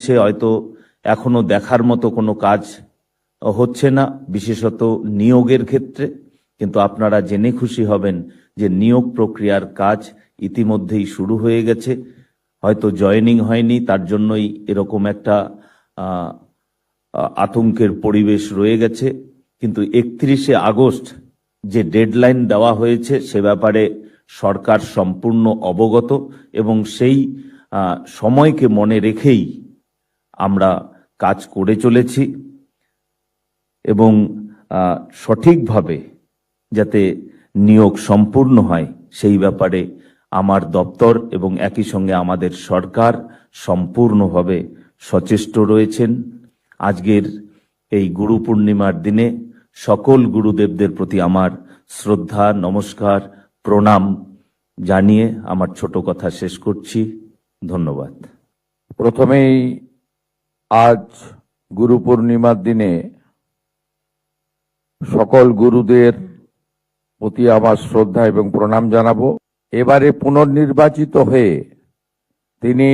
সে হয়তো এখনো দেখার মতো কোনো কাজ হচ্ছে না, বিশেষত নিয়োগের ক্ষেত্রে। কিন্তু আপনারা জেনে খুশি হবেন যে নিয়োগ প্রক্রিয়ার কাজ ইতিমধ্যেই শুরু হয়ে গেছে। হয়তো জয়েনিং হয়নি, তার জন্যই এরকম একটা আতঙ্কের পরিবেশ রয়ে গেছে। কিন্তু 31শে আগস্ট যে ডেডলাইন দেওয়া হয়েছে সে ব্যাপারে সরকার সম্পূর্ণ অবগত এবং সেই সময়কে মনে রেখেই আমরা কাজ করে চলেছি এবং সঠিকভাবে যাতে নিয়োগ সম্পূর্ণ হয় সেই ব্যাপারে আমার দপ্তর এবং একই সঙ্গে আমাদের সরকার সম্পূর্ণভাবে সচেষ্ট রয়েছেন। আজকের এই গুরু পূর্ণিমার দিনে সকল গুরুদেবদের প্রতি আমার শ্রদ্ধা, নমস্কার, প্রণাম জানিয়ে আমার ছোট কথা শেষ করছি। ধন্যবাদ। প্রথমেই আজ গুরু পূর্ণিমার দিনে সকল গুরুদের প্রতি আমার শ্রদ্ধা এবং প্রণাম জানাবো। এবারে পুনর্নির্বাচিত হয়ে তিনি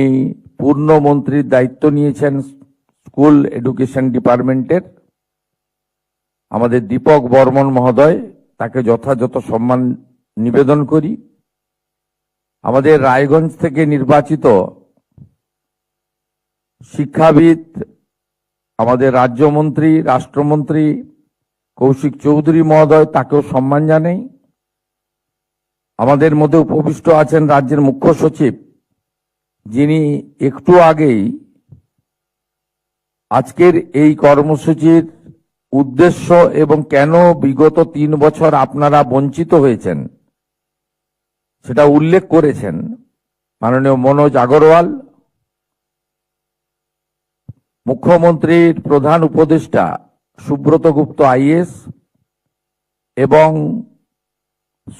পূর্ণমন্ত্রীর দায়িত্ব নিয়েছেন স্কুল এডুকেশন ডিপার্টমেন্টের। আমাদের দীপক বর্মন মহোদয়, তাকে যথাযথ সম্মান নিবেদন করি। আমাদের রায়গঞ্জ থেকে নির্বাচিত শিক্ষাবিদ আমাদের রাজ্যমন্ত্রী, রাষ্ট্রমন্ত্রী কৌশিক চৌধুরী মহোদয়, তাকেও সম্মান জানাই। আমাদের মধ্যে উপবিষ্ট আছেন রাজ্যের মুখ্য সচিব, যিনি একটু আগেই আজকের এই কর্মসূচির উদ্দেশ্য এবং কেন বিগত 3 বছর আপনারা বঞ্চিত হয়েছেন সেটা উল্লেখ করেছেন। মাননীয় মনোজ আগরওয়াল, মুখ্যমন্ত্রীর প্রধান উপদেষ্টা সুব্রত গুপ্ত আইএস এবং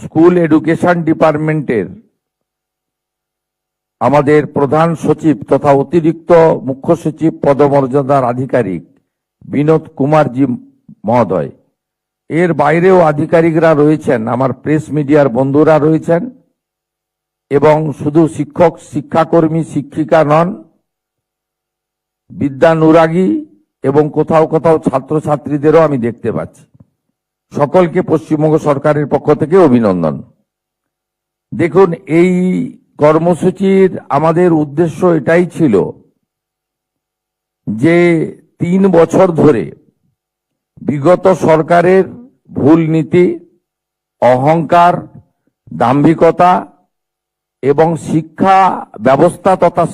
স্কুল এডুকেশন ডিপার্টমেন্টের আমাদের প্রধান সচিব তথা অতিরিক্ত মুখ্য সচিব পদমর্যাদার আধিকারিক বিনোদ কুমারজি মহোদয়, এর বাইরেও আধিকারিকরা রয়েছেন, আমার প্রেস মিডিয়ার বন্ধুরা রয়েছেন এবং শুধু শিক্ষক, শিক্ষাকর্মী, শিক্ষিকা নন, বিদ্যানুরাগী এবং কোথাও কোথাও ছাত্রছাত্রীদেরও আমি দেখতে পাচ্ছি। সকলকে পশ্চিমবঙ্গ সরকারের পক্ষ থেকে অভিনন্দন। দেখুন, এই কর্মসূচির আমাদের উদ্দেশ্য এটাই ছিল যে 3 বছর ধরে বিগত সরকারের ভুল নীতি, অহংকার, দাম্ভিকতা এবং শিক্ষা ব্যবস্থা তথা